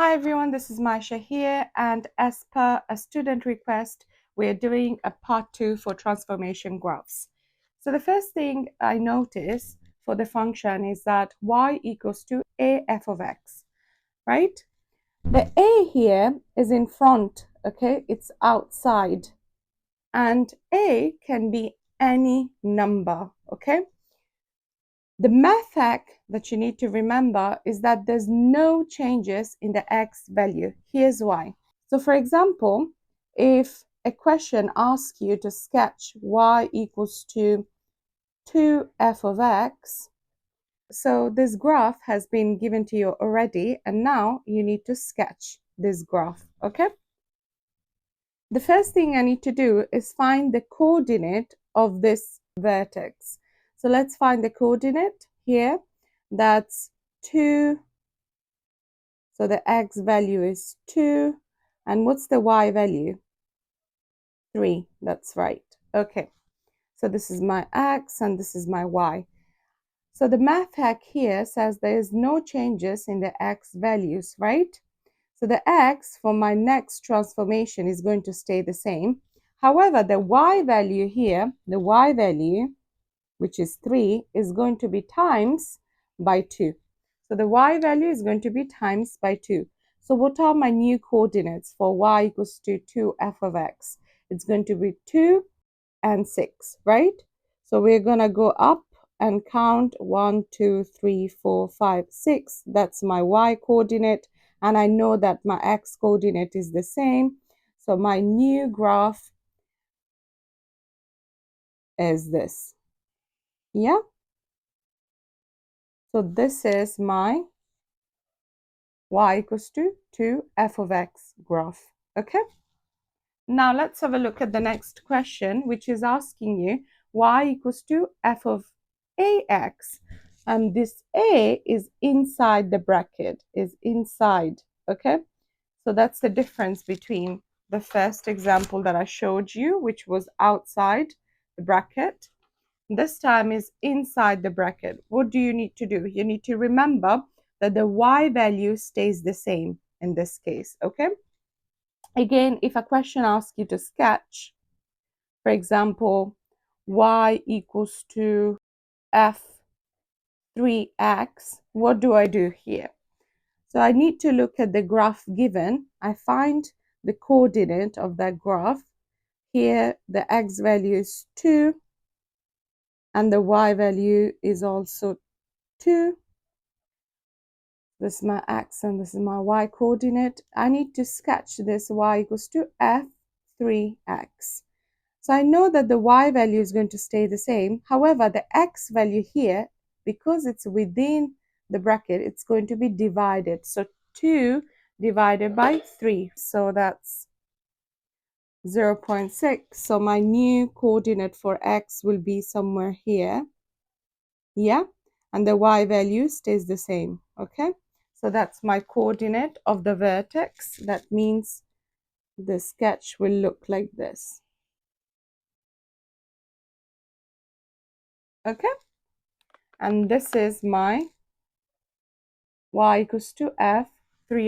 Hi everyone, this is Maisha here, and as per a student request, we're doing a part 2 for transformation graphs. So the first thing I notice for the function is that y equals to a f of x, right? The a here is in front, okay? It's outside, and a can be any number, okay? The math hack that you need to remember is that there's no changes in the x value. Here's why. So for example, if a question asks you to sketch y equals to 2f of x, so this graph has been given to you already, and now you need to sketch this graph, okay? The first thing I need to do is find the coordinate of this vertex. So let's find the coordinate here. That's 2. So the x value is 2. And what's the y value? 3. That's right. Okay. So this is my x and this is my y. So the math hack here says there is no changes in the x values, right? So the x for my next transformation is going to stay the same. However, the y value here, the y value, which is 3, is going to be times by 2. So the y value is going to be times by 2. So what are my new coordinates for y equals to 2f of x? It's going to be 2 and 6, right? So we're going to go up and count 1, 2, 3, 4, 5, 6. That's my y coordinate. And I know that my x coordinate is the same. So my new graph is this. Yeah? So this is my y equals to 2f of x graph. Okay? Now let's have a look at the next question, which is asking you y equals to f of ax. And this a is inside the bracket, is inside. Okay? So that's the difference between the first example that I showed you, which was outside the bracket. This time is inside the bracket. What do you need to do? You need to remember that the y value stays the same in this case, okay? Again, if a question asks you to sketch, for example, y equals to f3x, what do I do here? So I need to look at the graph given. I find the coordinate of that graph. Here, the x value is 2, and the y value is also 2. This is my x and this is my y coordinate. I need to sketch this y equals to f3x. So I know that the y value is going to stay the same. However, the x value here, because it's within the bracket, it's going to be divided. So 2 divided by 3. So that's 0.6. So my new coordinate for x will be somewhere here. Yeah, and the y value stays the same. Okay, so that's my coordinate of the vertex. That means the sketch will look like this. Okay, and this is my y equals to f3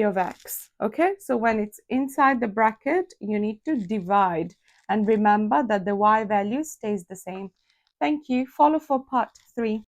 of x. Okay, so when it's inside the bracket, you need to divide, and remember that the y value stays the same. Thank you. Follow for part 3.